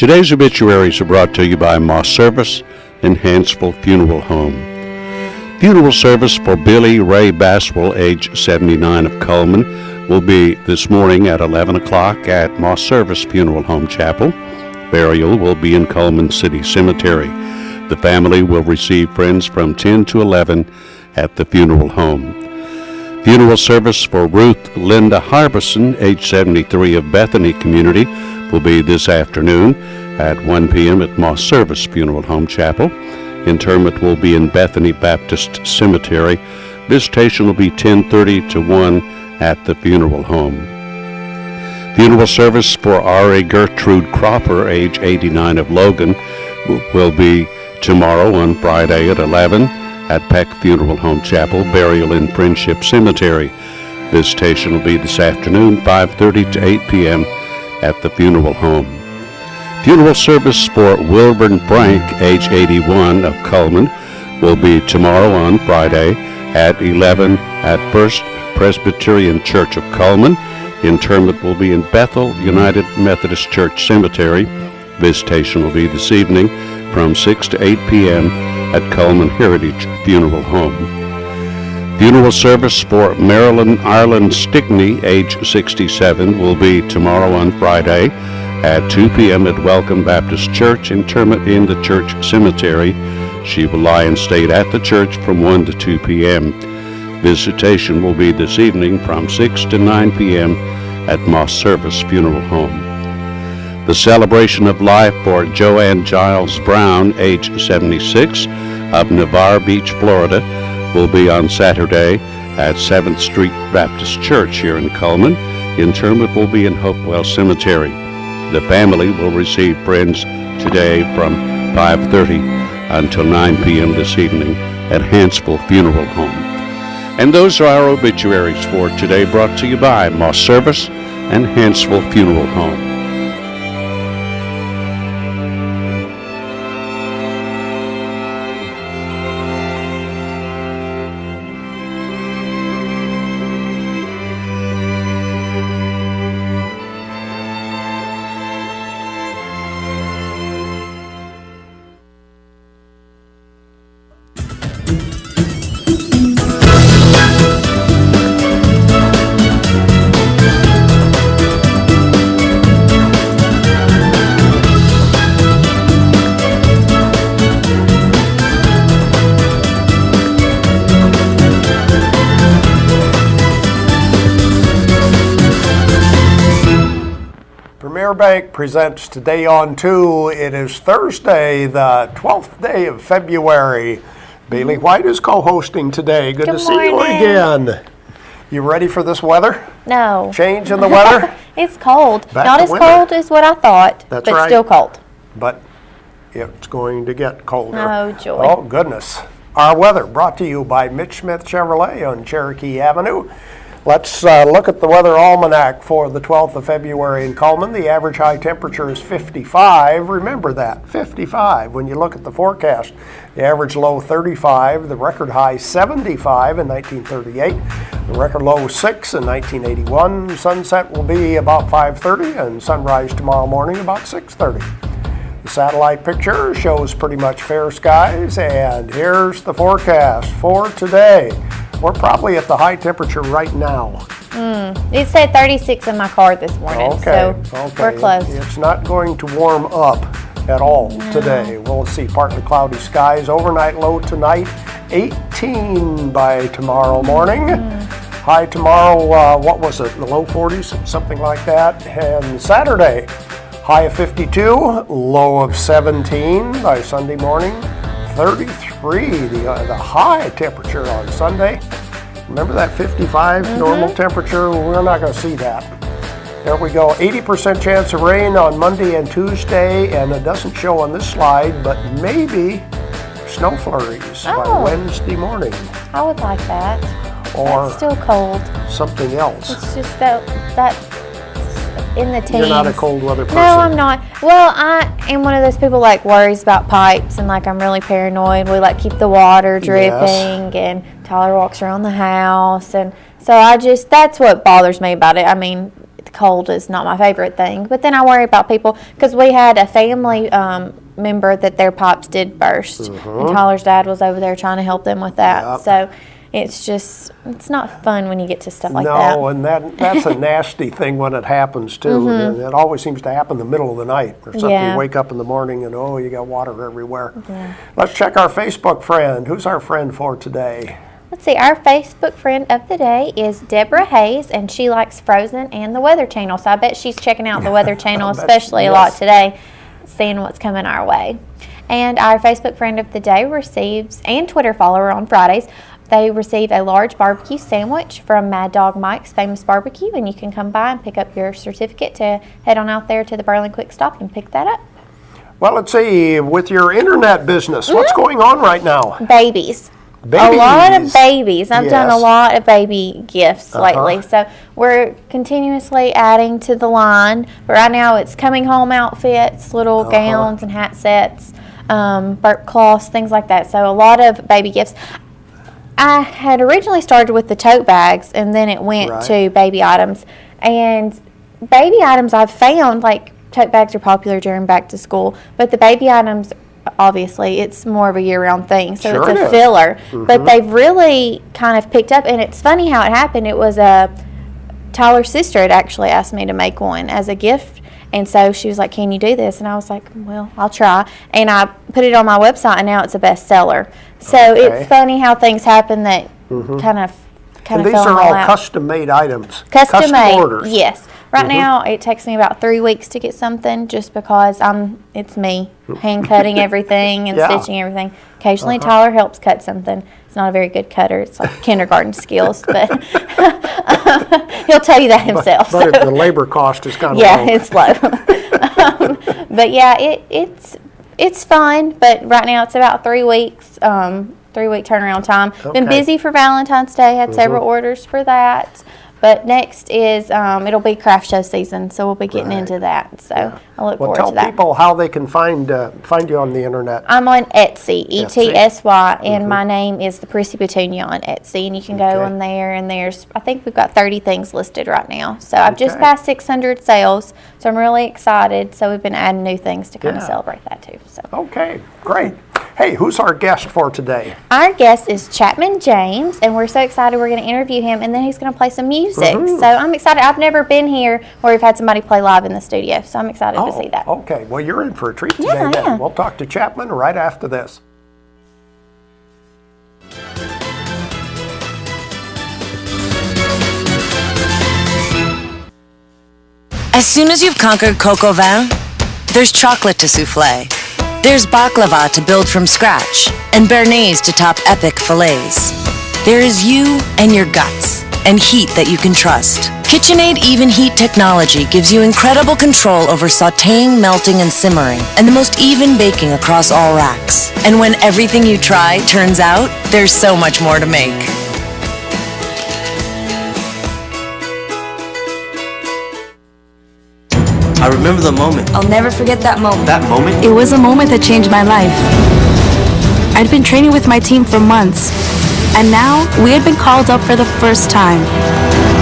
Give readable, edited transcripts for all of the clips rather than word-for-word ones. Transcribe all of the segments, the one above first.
Today's obituaries are brought to you by Moss Service and Hansville Funeral Home. Funeral service for Billy Ray Baswell, age 79 of Coleman, will be this morning at 11 o'clock at Moss Service Funeral Home Chapel. Burial will be in Coleman City Cemetery. The family will receive friends from 10 to 11 at the funeral home. Funeral service for Ruth Linda Harbison, age 73 of Bethany Community, will be this afternoon at 1 p.m. at Moss Service Funeral Home Chapel. Interment will be in Bethany Baptist Cemetery. Visitation will be 10:30 to 1 at the funeral home. Funeral service for R.A. Gertrude Cropper, age 89 of Logan, will be tomorrow on Friday at 11 at Peck Funeral Home Chapel. Burial in Friendship Cemetery. Visitation will be this afternoon, 5:30 to 8 p.m. at the funeral home. Funeral service for Wilburn Frank, age 81 of Coleman, will be tomorrow on Friday at 11 at First Presbyterian Church of Coleman. Interment will be in Bethel United Methodist Church Cemetery. Visitation will be this evening from 6 to 8 p.m. at Coleman Heritage Funeral Home. Funeral service for Marilyn Ireland Stickney, age 67, will be tomorrow on Friday at 2 p.m. at Welcome Baptist Church. Interment in the church cemetery. She will lie in state at the church from 1 to 2 p.m. Visitation will be this evening from 6 to 9 p.m. at Moss Service Funeral Home. The celebration of life for Joanne Giles Brown, age 76, of Navarre Beach, Florida, will be on Saturday at 7th Street Baptist Church here in Coleman. Interment will be in Hopewell Cemetery. The family will receive friends today from 5:30 until 9 p.m. this evening at Hansville Funeral Home. And those are our obituaries for today, brought to you by Moss Service and Hansville Funeral Home. Bank presents Today on 2. It is Thursday, the 12th day of February. Bailey White is co-hosting today. Good to see you again. You ready for this weather? No. Change in the weather? It's cold. Back Not to as winter. cold as what I thought, That's but right. still cold. But it's going to get colder. Oh, joy. Oh, goodness. Our weather brought to you by Mitch Smith Chevrolet on Cherokee Avenue. Let's look at the weather almanac for the 12th of February in Coleman. The average high temperature is 55. Remember that, 55. When you look at the forecast, the average low 35, the record high 75 in 1938, the record low 6 in 1981. Sunset will be about 5:30 and sunrise tomorrow morning about 6:30. The satellite picture shows pretty much fair skies, and here's the forecast for today. We're probably at the high temperature right now. It said 36 in my car this morning, so we're close. It's not going to warm up at all today. We'll see partly cloudy skies. Overnight low tonight, 18 by tomorrow morning. High tomorrow, what was it, the low 40s, something like that. And Saturday, high of 52, low of 17 by Sunday morning. 33, the high temperature on Sunday. Remember that 55 normal temperature? We're not going to see that. There we go. 80% chance of rain on Monday and Tuesday, and it doesn't show on this slide, but maybe snow flurries by Wednesday morning. I would like that. Or that's still cold. Something else. It's just that in the teens. You're not a cold weather person. No, I'm not. Well, I am one of those people like worries about pipes, and like I'm really paranoid. We like keep the water dripping, and Tyler walks around the house, and so that's what bothers me about it. I mean, the cold is not my favorite thing. But then I worry about people, because we had a family member that their pipes did burst. And Tyler's dad was over there trying to help them with that. Yep. So it's not fun when you get to stuff like that. No, and that's a nasty thing when it happens too. And it always seems to happen in the middle of the night or something. Yeah. You wake up in the morning and you got water everywhere. Yeah. Let's check our Facebook friend. Who's our friend for today? Let's see, our Facebook friend of the day is Deborah Hayes, and she likes Frozen and the Weather Channel. So I bet she's checking out the Weather Channel, especially a lot today, seeing what's coming our way. And our Facebook friend of the day receives, and Twitter follower on Fridays, they receive a large barbecue sandwich from Mad Dog Mike's Famous Barbecue, and you can come by and pick up your certificate to head on out there to the Berlin Quick Stop and pick that up. Well, let's see, with your internet business, what's going on right now? Babies. Babies. A lot of babies. I've done a lot of baby gifts lately. So we're continuously adding to the line. But right now it's coming home outfits, little gowns and hat sets, burp cloths, things like that. So a lot of baby gifts. I had originally started with the tote bags, and then it went to baby items. And baby items I've found, like tote bags are popular during back to school, but the baby items, obviously, it's more of a year-round thing, so it's a filler. But they've really kind of picked up, and it's funny how it happened. It was Tyler's sister had actually asked me to make one as a gift, and so she was like, "Can you do this?" And I was like, "Well, I'll try." And I put it on my website, and now it's a bestseller. So it's funny how things happen that kind of and these are all custom-made items. Custom made, orders. yes. Right now, it takes me about 3 weeks to get something, just because it's me hand cutting everything and stitching everything. Occasionally, Tyler helps cut something. He's not a very good cutter. It's like kindergarten skills, but he'll tell you that himself. But the labor cost is kind of low. Yeah, it's low. But yeah, it's fun. But right now, it's about 3 weeks. 3-week turnaround time. Been busy for Valentine's Day. Had several orders for that. But next is it'll be craft show season, so we'll be getting into that. So I look forward to that. Tell people how they can find you on the internet. I'm on Etsy, ETSY, and my name is the Prissy Petunia on Etsy, and you can go on there. And I think we've got 30 things listed right now. So I've just passed 600 sales, so I'm really excited. So we've been adding new things to kind of celebrate that too. So okay, great. Hey, who's our guest for today? Our guest is Chapman James, and we're so excited we're going to interview him, and then he's going to play some music. So I'm excited. I've never been here where we've had somebody play live in the studio, so I'm excited to see that. Okay, well, you're in for a treat today then. We'll talk to Chapman right after this. As soon as you've conquered coq au vin, there's chocolate to souffle. There's baklava to build from scratch, and béarnaise to top epic fillets. There is you and your guts, and heat that you can trust. KitchenAid Even Heat technology gives you incredible control over sautéing, melting, and simmering, and the most even baking across all racks. And when everything you try turns out, there's so much more to make. I remember the moment. I'll never forget that moment. That moment? It was a moment that changed my life. I'd been training with my team for months, and now we had been called up for the first time.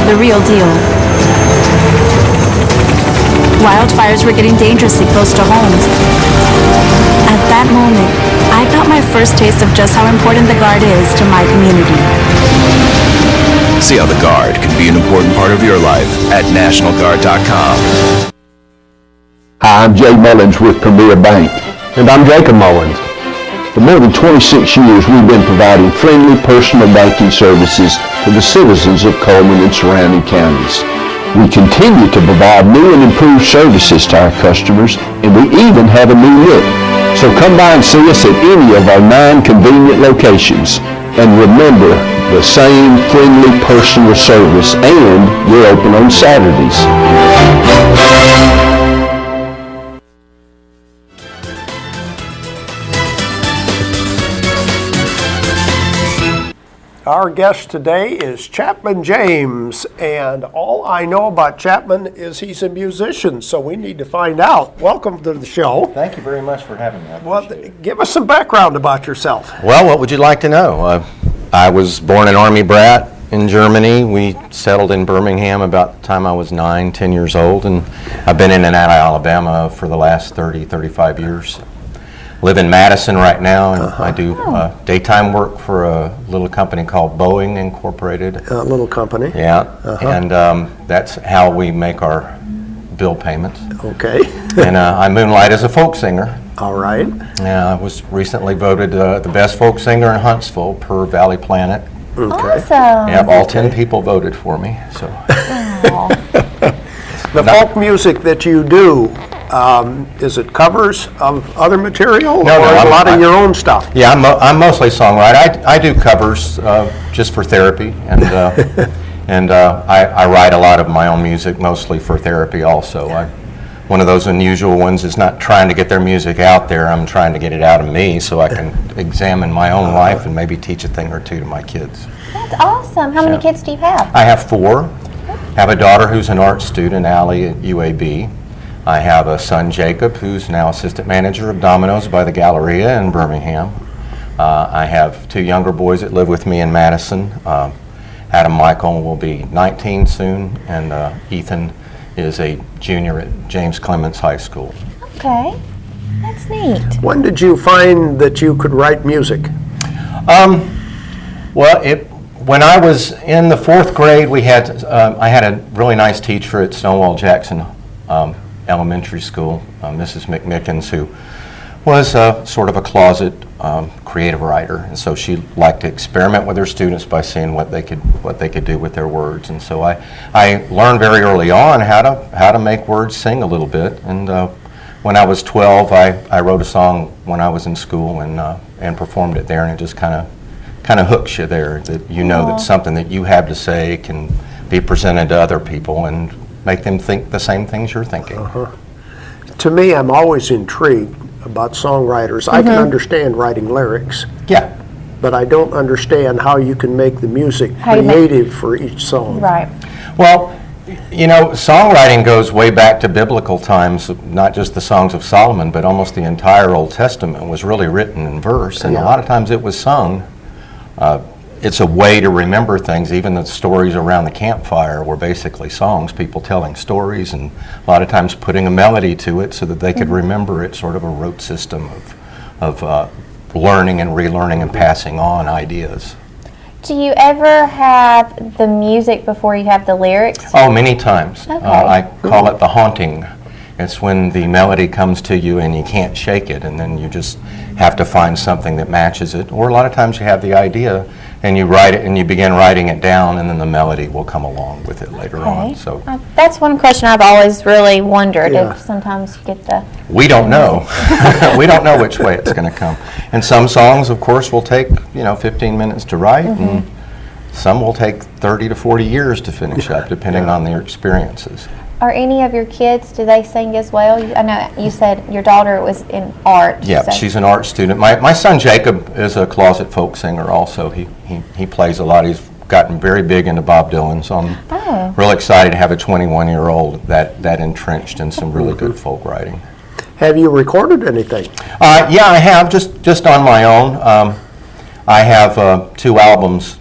The real deal. Wildfires were getting dangerously close to homes. At that moment, I got my first taste of just how important the Guard is to my community. See how the Guard can be an important part of your life at NationalGuard.com. Hi, I'm Jay Mullins with Premier Bank. And I'm Jacob Mullins. For more than 26 years, we've been providing friendly personal banking services to the citizens of Coleman and surrounding counties. We continue to provide new and improved services to our customers, and we even have a new look. So come by and see us at any of our 9 convenient locations. And remember, the same friendly personal service, and we're open on Saturdays. Our guest today is Chapman James, and all I know about Chapman is he's a musician, so we need to find out. Welcome to the show. Thank you very much for having me. Well, give us some background about yourself. Well, what would you like to know? I was born an Army brat, in Germany. We settled in Birmingham about the time I was 9, 10 years old, and I've been in and out of Alabama for the last 30, 35 years. Live in Madison right now, and I do daytime work for a little company called Boeing Incorporated. A little company. Yeah, and that's how we make our bill payments. Okay. And I moonlight as a folk singer. All right. Yeah, I was recently voted the best folk singer in Huntsville per Valley Planet. Okay. Awesome. Yeah, all 10 people voted for me. So The folk music that you do, is it covers of other material, No, or a lot of I'm- your own stuff? yeah, I'm mostly songwriter. I do covers just for therapy, and I write a lot of my own music, mostly for therapy also. One of those unusual ones is not trying to get their music out there. I'm trying to get it out of me so I can examine my own life and maybe teach a thing or two to my kids. That's awesome. How many Yeah. kids do you have? I have 4. I have a daughter who's an art student, Allie, at UAB. I have a son, Jacob, who's now assistant manager of Domino's by the Galleria in Birmingham. I have 2 younger boys that live with me in Madison. Adam Michael will be 19 soon, and Ethan is a junior at James Clements High School. Okay. That's neat. When did you find that you could write music? Well, when I was in the 4th grade, I had a really nice teacher at Stonewall Jackson Elementary School, Mrs. McMickens, who was sort of a closet creative writer, and so she liked to experiment with her students by seeing what they could do with their words. And so I learned very early on how to make words sing a little bit. And when I was 12, I wrote a song when I was in school and performed it there, and it just kind of hooks you there, that you know that something that you have to say can be presented to other people and make them think the same things you're thinking. To me, I'm always intrigued about songwriters. I can understand writing lyrics, Yeah. but I don't understand how you can make the music How you make- creative for each song. Right. Well, you know, songwriting goes way back to biblical times, not just the Songs of Solomon, but almost the entire Old Testament was really written in verse, and a lot of times it was sung. It's a way to remember things. Even the stories around the campfire were basically songs, people telling stories, and a lot of times putting a melody to it so that they could remember it, sort of a rote system of learning and relearning and passing on ideas. Do you ever have the music before you have the lyrics? Oh, many times. Okay. I call it the haunting. It's when the melody comes to you and you can't shake it, and then you just have to find something that matches it. Or a lot of times you have the idea and you write it and you begin writing it down, and then the melody will come along with it later on. So That's one question I've always really wondered. Yeah. If sometimes you get the... we don't know. We don't know which way it's going to come. And some songs, of course, will take 15 minutes to write, and some will take 30 to 40 years to finish up, depending on their experiences. Are any of your kids, do they sing as well? I know you said your daughter was in art. Yeah, so- she's an art student. My son Jacob is a closet folk singer also. He plays a lot. He's gotten very big into Bob Dylan, so I'm real excited to have a 21-year-old that entrenched in some really good folk writing. Have you recorded anything? Yeah, I have, just on my own. I have 2 albums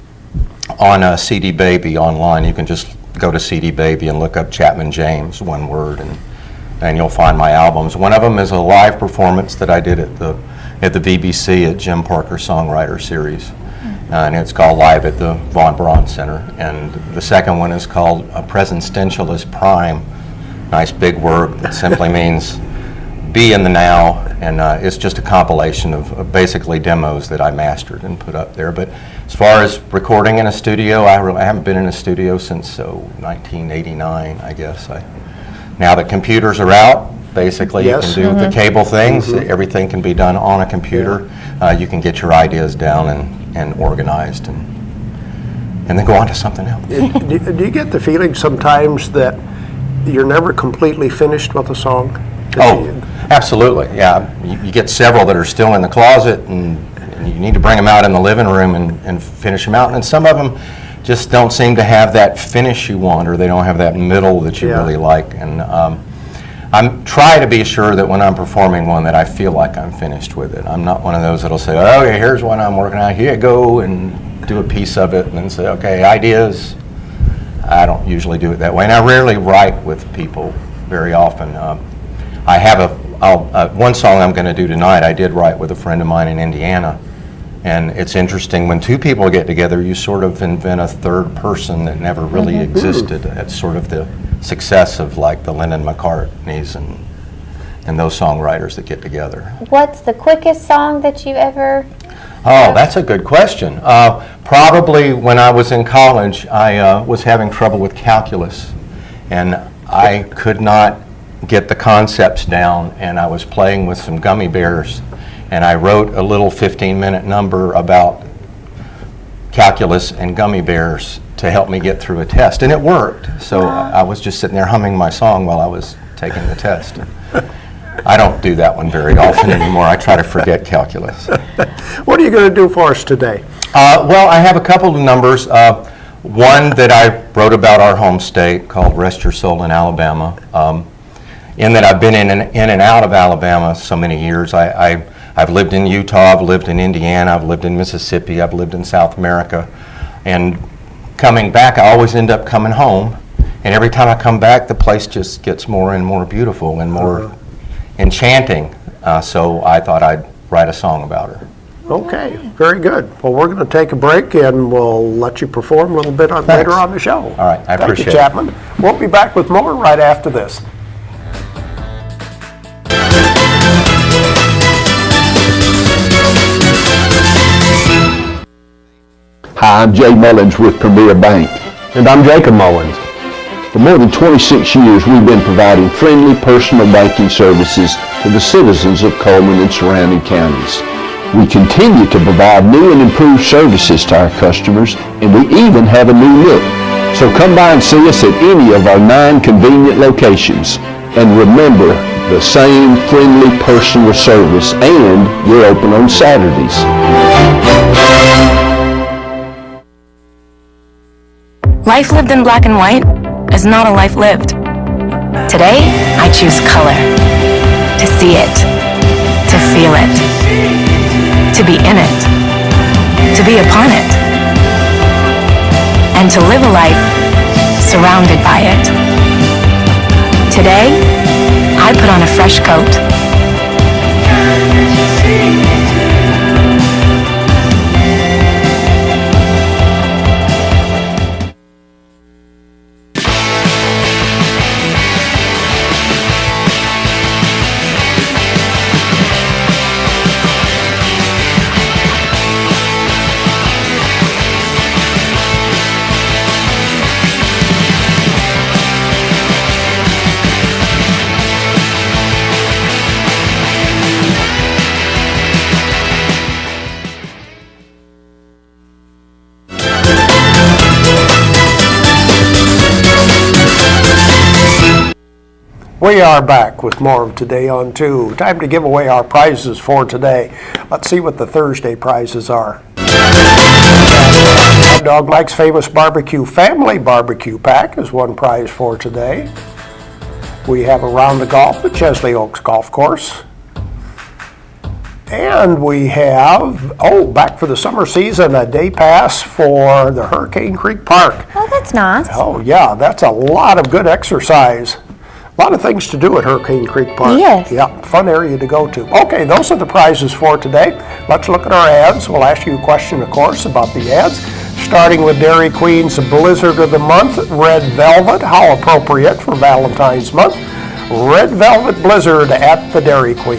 on CD Baby online. You can just go to CD Baby and look up Chapman James, one word, and you'll find my albums. One of them is a live performance that I did at the BBC at Jim Parker Songwriter Series, and it's called Live at the Von Braun Center. And the second one is called A Presentialist Prime, nice big word that simply means be in the now, and it's just a compilation of basically demos that I mastered and put up there. But as far as recording in a studio, I haven't been in a studio since 1989, I guess. Now that computers are out, basically Yes. you can do the cable things. Everything can be done on a computer. You can get your ideas down and organized, and then go on to something else. Do you get the feeling sometimes that you're never completely finished with a song? Oh, absolutely, yeah. You get several that are still in the closet, and you need to bring them out in the living room and finish them out. And some of them just don't seem to have that finish you want, or they don't have that middle that you really like. And I'm trying to be sure that when I'm performing one that I feel like I'm finished with it. I'm not one of those that'll say, "Oh, yeah, here's one I'm working on. Here you go," and do a piece of it and then say, okay, ideas. I don't usually do it that way, and I rarely write with people very often. I have one song I'm going to do tonight. I did write with a friend of mine in Indiana, and it's interesting when two people get together, you sort of invent a third person that never really existed. That's sort of the success of like the Lennon McCartneys and those songwriters that get together. What's the quickest song that you ever? Oh, that's a good question. Probably when I was in college, I was having trouble with calculus, and I could not get the concepts down, and I was playing with some gummy bears, and I wrote a little 15-minute number about calculus and gummy bears to help me get through a test, and it worked. So I was just sitting there humming my song while I was taking the test. I don't do that one very often anymore. I try to forget calculus. What are you going to do for us today? Well, I have a couple of numbers. One that I wrote about our home state called Rest Your Soul in Alabama. In that I've been in and out of Alabama so many years. I've lived in Utah, I've lived in Indiana, I've lived in Mississippi, I've lived in South America. And coming back, I always end up coming home. And every time I come back, the place just gets more and more beautiful and more enchanting. So I thought I'd write a song about her. Okay, very good. Well, we're going to take a break and we'll let you perform a little bit later on the show. All right, I appreciate it. Thank you, Chapman. We'll be back with more right after this. Hi, I'm Jay Mullins with Premier Bank. And I'm Jacob Mullins. For more than 26 years, we've been providing friendly personal banking services to the citizens of Coleman and surrounding counties. We continue to provide new and improved services to our customers, and we even have a new look. So come by and see us at any of our 9 convenient locations. And remember, the same friendly personal service, and we're open on Saturdays. Life lived in black and white is not a life lived. Today, I choose color. To see it. To feel it. To be in it. To be upon it. And to live a life surrounded by it. Today, I put on a fresh coat. We are back with more of Today on 2. Time to give away our prizes for today. Let's see what the Thursday prizes are. Mad Dog Mike's Famous Barbecue Family Barbecue Pack is one prize for today. We have Around the Golf at Chesley Oaks Golf Course. And we have, back for the summer season, a day pass for the Hurricane Creek Park. Oh, that's nice. Oh, yeah, that's a lot of good exercise. A lot of things to do at Hurricane Creek Park. Yes. Yeah, fun area to go to. Okay, those are the prizes for today. Let's look at our ads. We'll ask you a question, of course, about the ads. Starting with Dairy Queen's Blizzard of the Month, Red Velvet. How appropriate for Valentine's month. Red Velvet Blizzard at the Dairy Queen.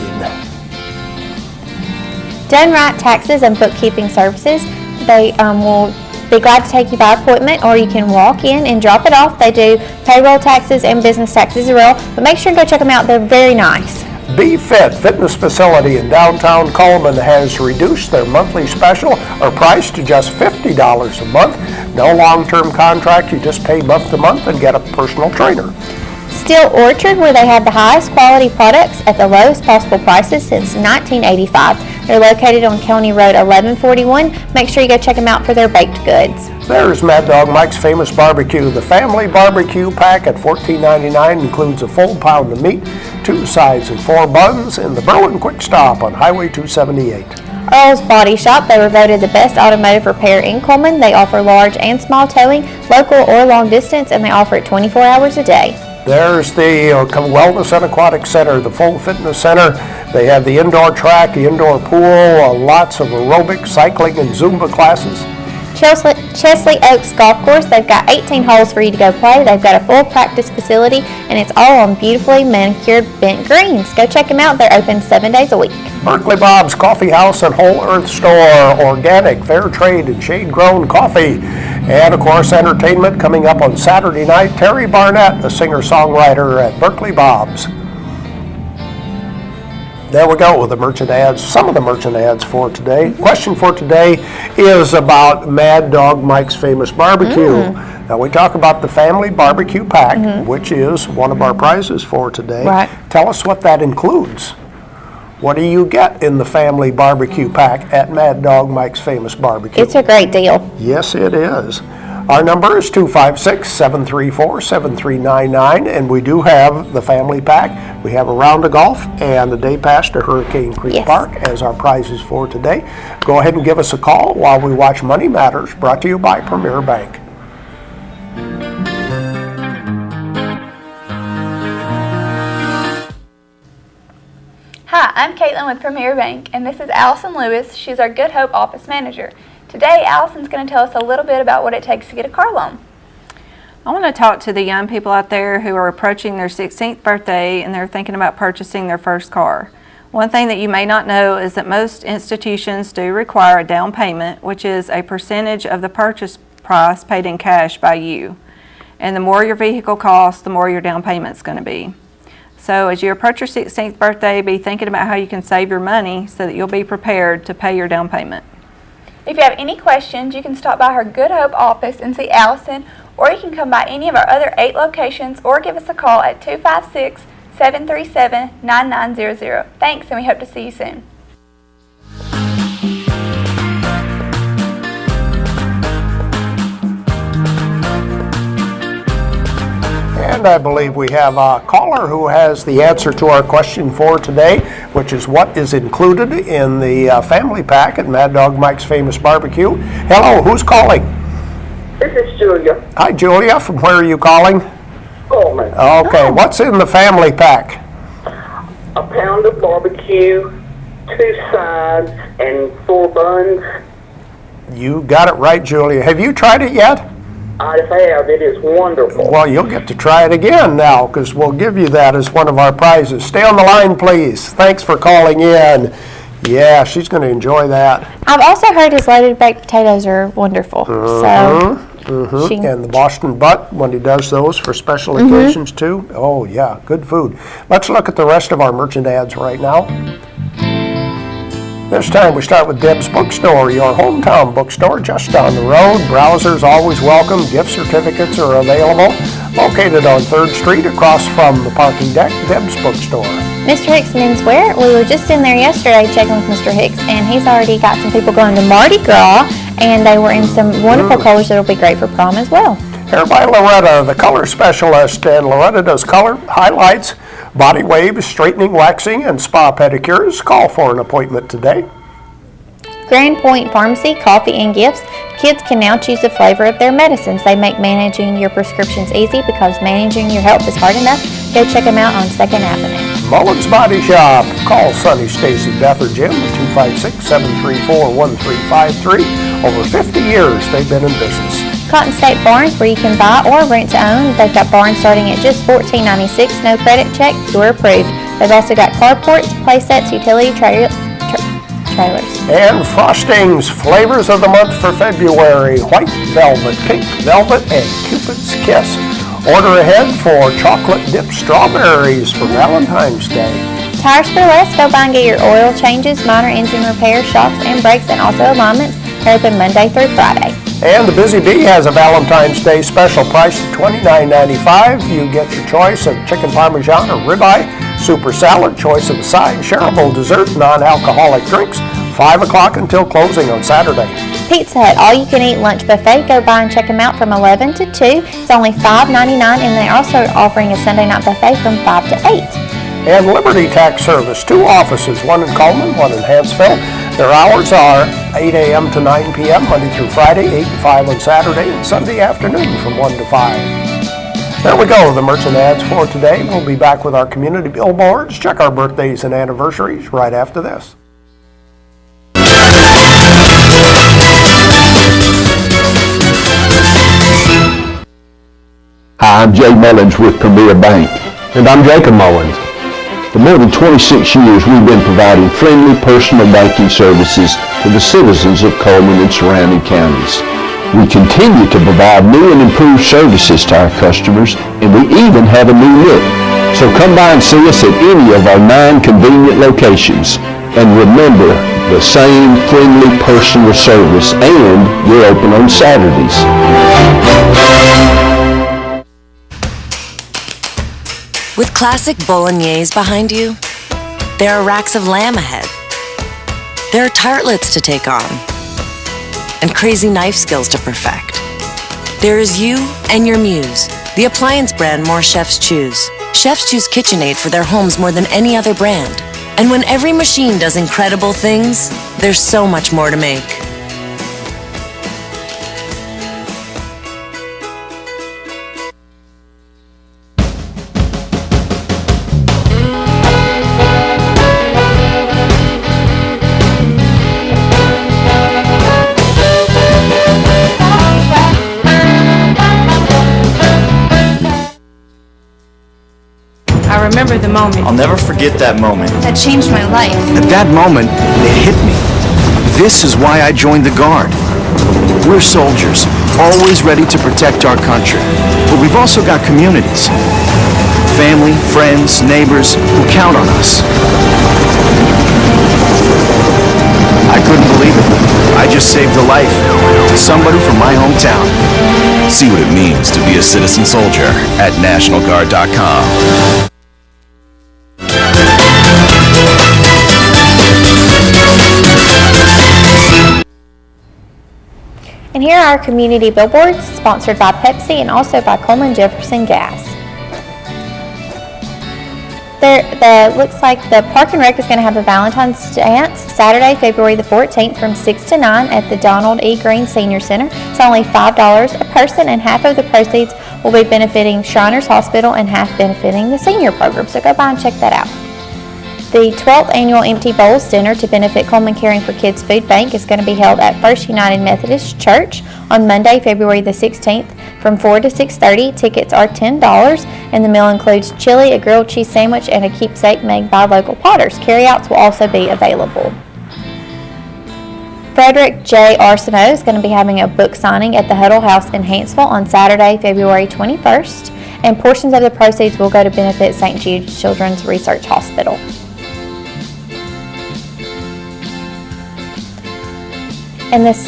Done Right Taxes and Bookkeeping Services. They will be glad to take you by appointment, or you can walk in and drop it off. They do payroll taxes and business taxes as well, but make sure to go check them out. They're very nice. Be Fit Fitness Facility in downtown Coleman has reduced their monthly special or price to just $50 a month. No long-term contract, you just pay month to month and get a personal trainer. Steel Orchard, where they have the highest quality products at the lowest possible prices since 1985. They're located on County Road 1141. Make sure you go check them out for their baked goods. There's Mad Dog Mike's Famous Barbecue. The family barbecue pack at $14.99 includes a full pound of meat, 2 sides and 4 buns in the Berlin Quick Stop on Highway 278. Earl's Body Shop. They were voted the best automotive repair in Coleman. They offer large and small towing, local or long distance, and they offer it 24 hours a day. There's the Wellness and Aquatic Center, the full fitness center. They have the indoor track, the indoor pool, lots of aerobic, cycling, and Zumba classes. Chesley Oaks Golf Course, they've got 18 holes for you to go play. They've got a full practice facility, and it's all on beautifully manicured bent greens. Go check them out. They're open 7 days a week. Berkeley Bob's Coffee House and Whole Earth Store, organic, fair trade, and shade-grown coffee. And, of course, entertainment coming up on Saturday night. Terry Barnett, the singer-songwriter at Berkeley Bob's. There we go with the merchant ads, some of the merchant ads for today. Question for today is about Mad Dog Mike's Famous Barbecue. Now, we talk about the Family Barbecue Pack, which is one of our prizes for today. Right. Tell us what that includes. What do you get in the Family Barbecue Pack at Mad Dog Mike's Famous Barbecue? It's a great deal. Yes, it is. Our number is 256-734-7399, and we do have the family pack. We have a round of golf and a day pass to Hurricane Creek Park as our prizes for today. Go ahead and give us a call while we watch Money Matters, brought to you by Premier Bank. Hi, I'm Caitlin with Premier Bank, and this is Allison Lewis. She's our Good Hope Office Manager. Today, Allison's going to tell us a little bit about what it takes to get a car loan. I want to talk to the young people out there who are approaching their 16th birthday and they're thinking about purchasing their first car. One thing that you may not know is that most institutions do require a down payment, which is a percentage of the purchase price paid in cash by you. And the more your vehicle costs, the more your down payment's going to be. So as you approach your 16th birthday, be thinking about how you can save your money so that you'll be prepared to pay your down payment. If you have any questions, you can stop by her Good Hope office and see Allison, or you can come by any of our other 8 locations or give us a call at 256-737-9900. Thanks, and we hope to see you soon. And I believe we have a caller who has the answer to our question for today, which is what is included in the family pack at Mad Dog Mike's Famous Barbecue. Hello, who's calling? This is Julia. Hi, Julia. From where are you calling? Coleman. Okay, what's in the family pack? A pound of barbecue, 2 sides, and 4 buns. You got it right, Julia. Have you tried it yet? I have. It is wonderful. Well, you'll get to try it again now because we'll give you that as one of our prizes. Stay on the line, please. Thanks for calling in. Yeah, she's going to enjoy that. I've also heard his loaded baked potatoes are wonderful. And the Boston butt, when he does those for special occasions too. Oh yeah, good food. Let's look at the rest of our merchant ads right now. This time we start with Deb's Bookstore, your hometown bookstore just down the road. Browsers always welcome. Gift certificates are available. Located on 3rd Street across from the parking deck, Deb's Bookstore. Mr. Hicks Menswear, we were just in there yesterday checking with Mr. Hicks, and he's already got some people going to Mardi Gras, and they were in some wonderful colors that'll be great for prom as well. Hair by Loretta, the color specialist, and Loretta does color, highlights, body waves, straightening, waxing, and spa pedicures. Call for an appointment today. Grand Point Pharmacy, coffee and gifts. Kids can now choose the flavor of their medicines. They make managing your prescriptions easy because managing your health is hard enough. Go check them out on 2nd Avenue. Mullen's Body Shop. Call Sonny, Stacy, Beth, or Jim at 256-734-1353. Over 50 years they've been in business. Cotton State Barns, where you can buy or rent to own. They've got barns starting at just $14.96. No credit check, you're approved. They've also got carports, play sets, utility trailers. And Frostings, flavors of the month for February: white velvet, pink velvet, and Cupid's Kiss. Order ahead for chocolate dipped strawberries for Valentine's Day. Tires for Less, go by and get your oil changes, minor engine repairs, shocks and brakes, and also alignments. They're open Monday through Friday. And the Busy Bee has a Valentine's Day special price of $29.95. You get your choice of chicken parmesan or ribeye, super salad, choice of a side, shareable dessert, non-alcoholic drinks, 5 o'clock until closing on Saturday. Pizza Hut all-you-can-eat lunch buffet. Go by and check them out from 11 to 2. It's only $5.99, and they're also offering a Sunday night buffet from 5 to 8. And Liberty Tax Service, 2 offices, one in Coleman, one in Hanceville. Their hours are 8 a.m. to 9 p.m. Monday through Friday, 8 to 5 on Saturday, and Sunday afternoon from 1 to 5. There we go, the merchant ads for today. We'll be back with our community billboards. Check our birthdays and anniversaries right after this. Hi, I'm Jay Mullins with Premier Bank. And I'm Jacob Mullins. For more than 26 years, we've been providing friendly personal banking services to the citizens of Coleman and surrounding counties. We continue to provide new and improved services to our customers, and we even have a new look. So come by and see us at any of our 9 convenient locations. And remember, the same friendly personal service, and we're open on Saturdays. With classic bolognese behind you, there are racks of lamb ahead. There are tartlets to take on, and crazy knife skills to perfect. There is you and your muse, the appliance brand more chefs choose. Chefs choose KitchenAid for their homes more than any other brand. And when every machine does incredible things, there's so much more to make. I remember the moment. I'll never forget that moment. That changed my life. At that moment, it hit me. This is why I joined the Guard. We're soldiers, always ready to protect our country. But we've also got communities. Family, friends, neighbors who count on us. I couldn't believe it. I just saved a life to somebody from my hometown. See what it means to be a citizen soldier at NationalGuard.com. And here are our community billboards, sponsored by Pepsi and also by Coleman Jefferson Gas. Looks like the Park and Rec is going to have a Valentine's dance Saturday, February the 14th from 6 to 9 at the Donald E. Green Senior Center. It's only $5 a person, and half of the proceeds will be benefiting Shriners Hospital and half benefiting the senior program. So go by and check that out. The 12th annual Empty Bowls Dinner to benefit Coleman Caring for Kids Food Bank is going to be held at First United Methodist Church on Monday, February the 16th from 4 to 6:30. Tickets are $10, and the meal includes chili, a grilled cheese sandwich, and a keepsake made by local potters. Carryouts will also be available. Frederick J. Arsenault is going to be having a book signing at the Huddle House in Hanceville on Saturday, February 21st, and portions of the proceeds will go to benefit St. Jude's Children's Research Hospital. And let's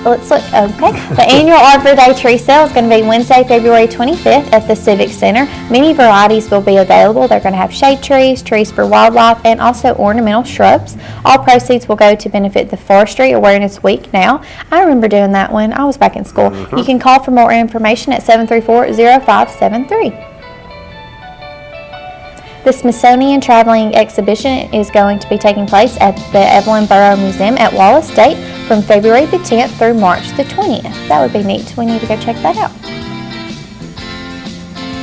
look, okay. The annual Arbor Day tree sale is going to be Wednesday, February 25th at the Civic Center. Many varieties will be available. They're going to have shade trees, trees for wildlife, and also ornamental shrubs. All proceeds will go to benefit the Forestry Awareness Week now. I remember doing that when I was back in school. You can call for more information at 734-0573. The Smithsonian Traveling Exhibition is going to be taking place at the Evelyn Borough Museum at Wallace State from February the 10th through March the 20th. That would be neat. We need to go check that out.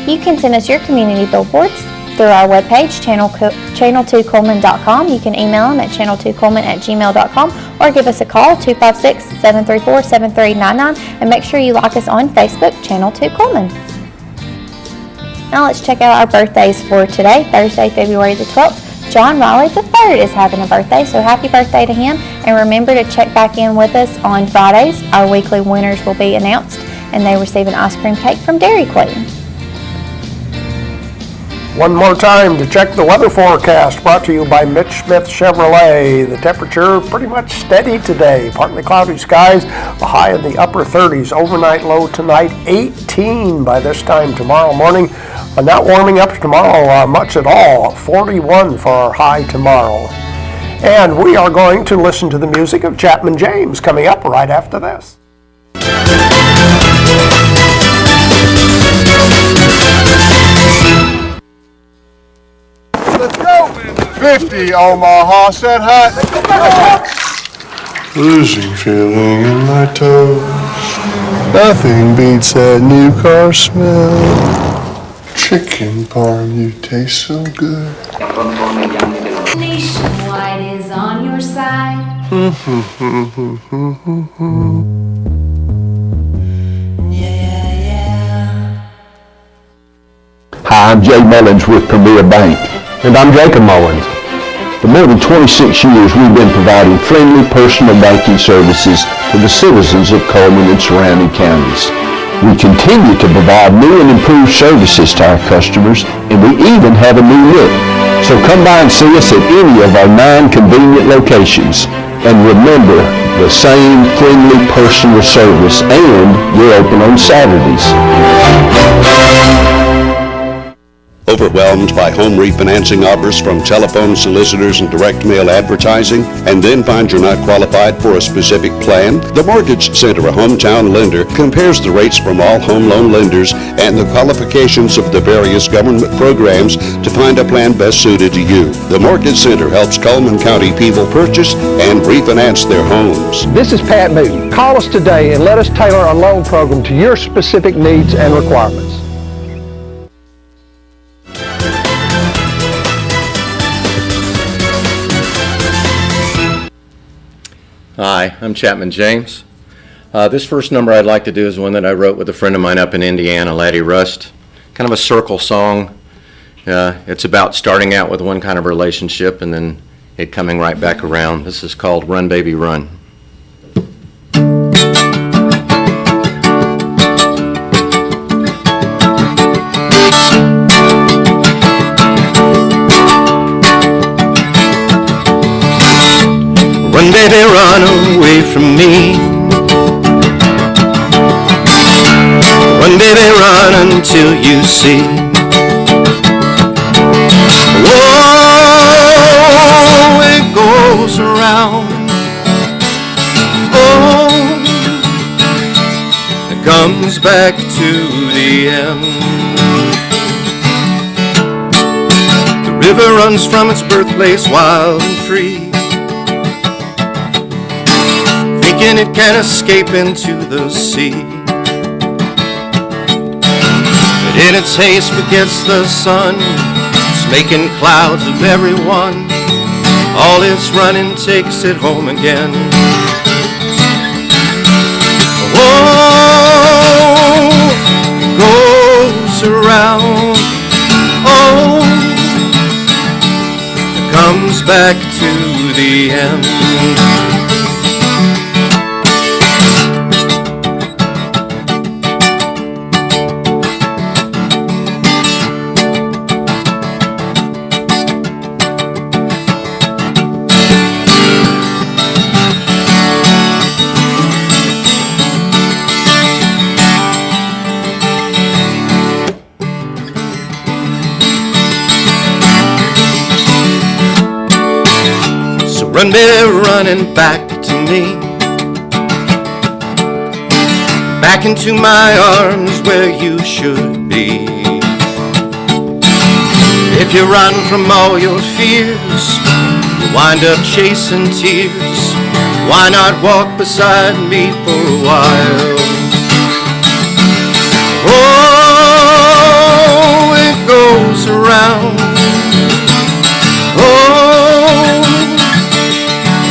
You can send us your community billboards through our webpage, channel2coleman.com. You can email them at channel2coleman@gmail.com or give us a call, 256-734-7399, and make sure you like us on Facebook, Channel 2 Coleman. Now let's check out our birthdays for today, Thursday, February the 12th. John Riley III is having a birthday, so happy birthday to him. And remember to check back in with us on Fridays. Our weekly winners will be announced, and they receive an ice cream cake from Dairy Queen. One more time to check the weather forecast, brought to you by Mitch Smith Chevrolet. The temperature pretty much steady today. Partly cloudy skies, a high in the upper 30s. Overnight low tonight, 18 by this time tomorrow morning. Not warming up tomorrow much at all. 41 for our high tomorrow. And we are going to listen to the music of Chapman James coming up right after this. Let's go! 50 Omaha said hi. Losing feeling in my toes. Nothing beats that new car smell. Chicken parm, you taste so good. Nationwide is on your side. Hi, I'm Jay Mullins with Premier Bank. And I'm Jacob Mullins. For more than 26 years, we've been providing friendly personal banking services to the citizens of Coleman and surrounding counties. We continue to provide new and improved services to our customers, and we even have a new look. So come by and see us at any of our 9 convenient locations. And remember, the same friendly personal service, and we're open on Saturdays. Overwhelmed by home refinancing offers from telephone solicitors and direct mail advertising, and then find you're not qualified for a specific plan? The Mortgage Center, a hometown lender, compares the rates from all home loan lenders and the qualifications of the various government programs to find a plan best suited to you. The Mortgage Center helps Coleman County people purchase and refinance their homes. This is Pat Newton. Call us today and let us tailor a loan program to your specific needs and requirements. Hi, I'm Chapman James. This first number I'd like to do is one that I wrote with a friend of mine up in Indiana, Laddie Rust. Kind of a circle song. It's about starting out with one kind of relationship and then it coming right back around. This is called Run Baby Run. Run, baby, run away from me. Run, baby, run until you see. Oh, it goes around. Oh, it comes back to the end. The river runs from its birthplace wild and free, thinking it can escape into the sea. But in its haste forgets the sun, it's making clouds of everyone. All its running takes it home again. Oh, it goes around. Oh, it comes back to the end. Run, baby, running back to me, back into my arms where you should be. If you run from all your fears, you wind up chasing tears. Why not walk beside me for a while? Oh, it goes around. Oh,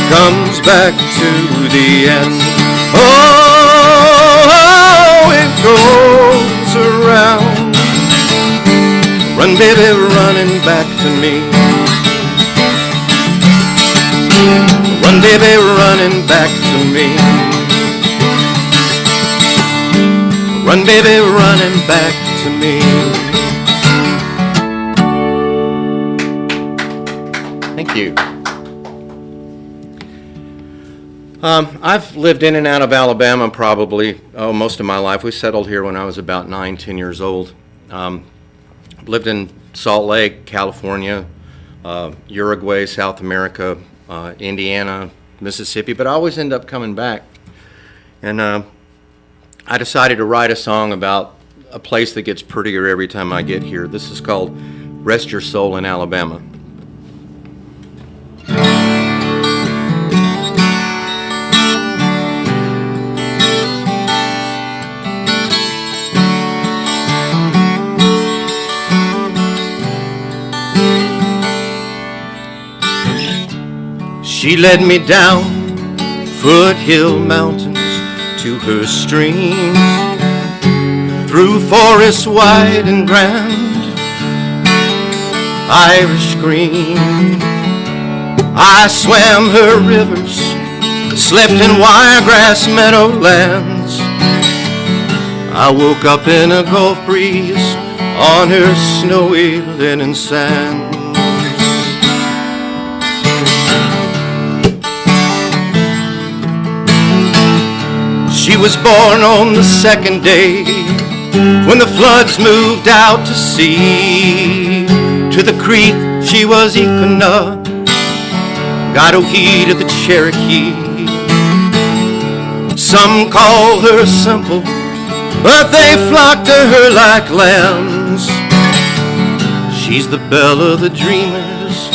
comes back to the end. Oh, it goes around. Run, baby, running back to me. Run, baby, running back to me. Run, baby, running back to me. Thank you. I've lived in and out of Alabama probably most of my life. We settled here when I was about 9, 10 years old. Lived in Salt Lake, California, Uruguay, South America, Indiana, Mississippi, but I always end up coming back. And I decided to write a song about a place that gets prettier every time I get here. This is called Rest Your Soul in Alabama. She led me down foothill mountains to her streams, through forests wide and grand, Irish green. I swam her rivers, slept in wiregrass meadowlands. I woke up in a Gulf breeze on her snowy linen sands. She was born on the second day when the floods moved out to sea. To the creek she was Ekana, Gadohi to the Cherokee. Some call her simple, but they flock to her like lambs. She's the belle of the dreamers,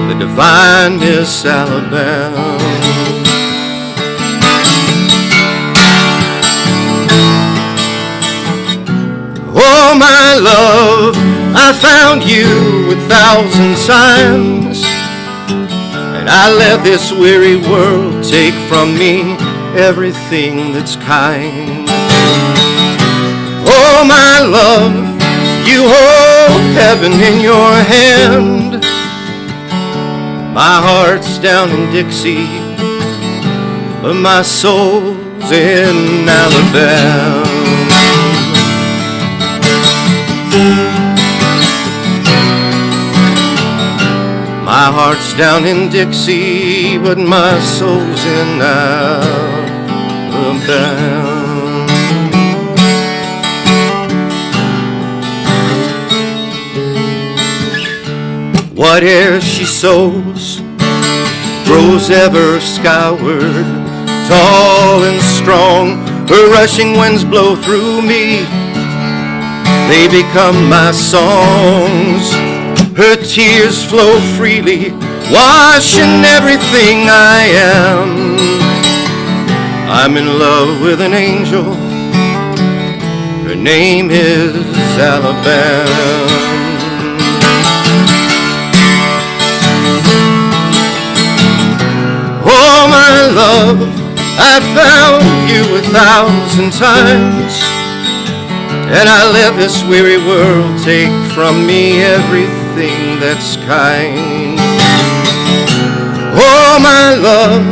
the divine Miss Alabama. Oh, my love, I found you 1,000 times, and I let this weary world take from me everything that's kind. Oh, my love, you hold heaven in your hand. My heart's down in Dixie, but my soul's in Alabama. My heart's down in Dixie, but my soul's in Alabama. Whate'er she sows grows ever skyward, tall and strong. Her rushing winds blow through me, they become my songs. Her tears flow freely, washing everything I am. I'm in love with an angel, her name is Alabama. Oh, my love, I found you 1,000 times, and I let this weary world take from me everything that's kind. Oh, my love,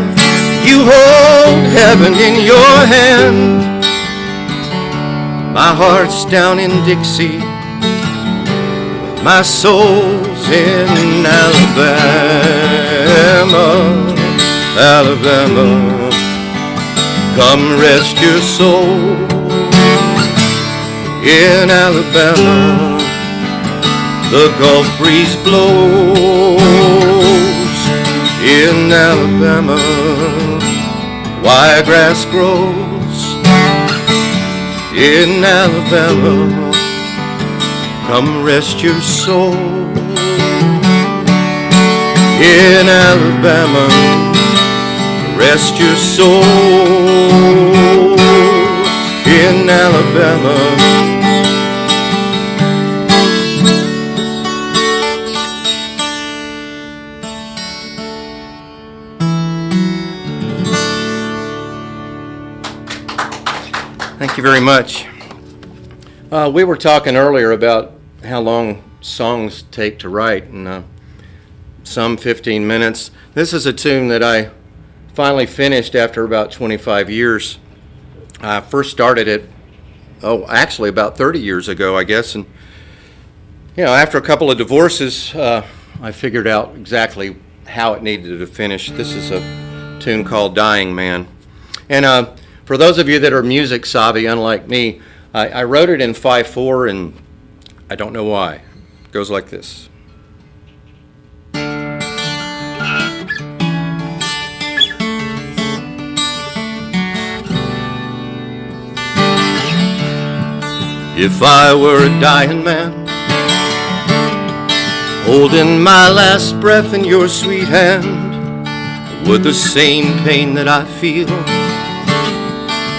you hold heaven in your hand. My heart's down in Dixie, my soul's in Alabama. Alabama, come rest your soul in Alabama. The Gulf breeze blows in Alabama. Wiregrass grows in Alabama. Come rest your soul in Alabama. Rest your soul in Alabama. Thank you very much. We were talking earlier about how long songs take to write, and some 15 minutes. This is a tune that I finally finished after about 25 years. I first started it, actually about 30 years ago, I guess. And, after a couple of divorces, I figured out exactly how it needed to finish. This is a tune called Dying Man. And for those of you that are music savvy, unlike me, I wrote it in 5/4, and I don't know why. It goes like this. If I were a dying man, holding my last breath in your sweet hand, would the same pain that I feel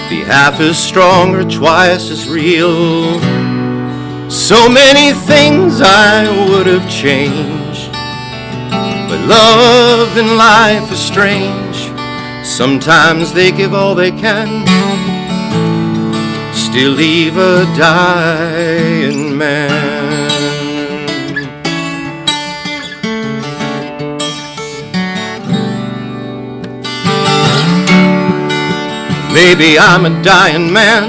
be half as strong or twice as real? So many things I would have changed, but Love and life is strange. Sometimes they give all they can, still leave a dying man. Maybe I'm a dying man.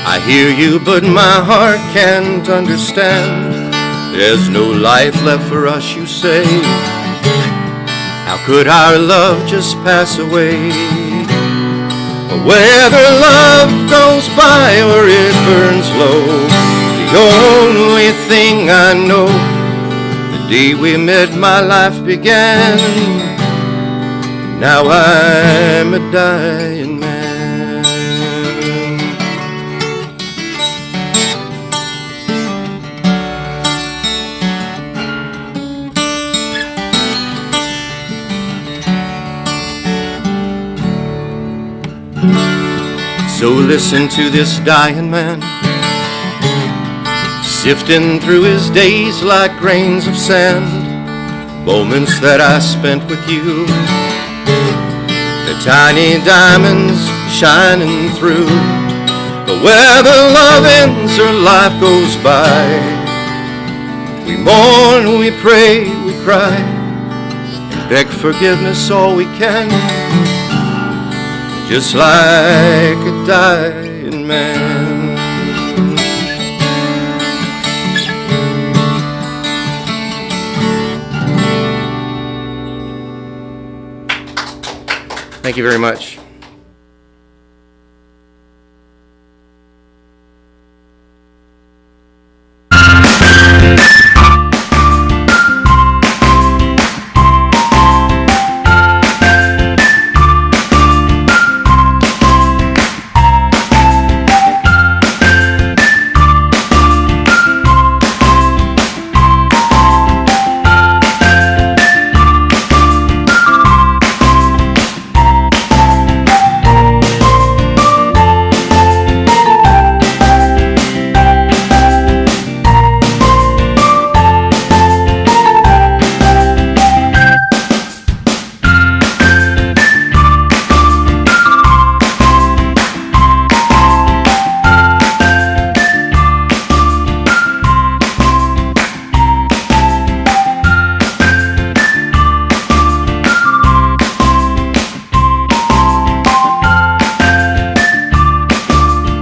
I hear you, but my heart can't understand. There's no life left for us, you say. How could our love just pass away? Whether love goes by or it burns low, the only thing I know, the day we met my life began. Now I'm a dying man. So listen to this dying man, sifting through his days like grains of sand. Moments that I spent with you, the tiny diamonds shining through. But whether love ends or life goes by, we mourn, we pray, we cry, and beg forgiveness all we can, just like a dying man. Thank you very much.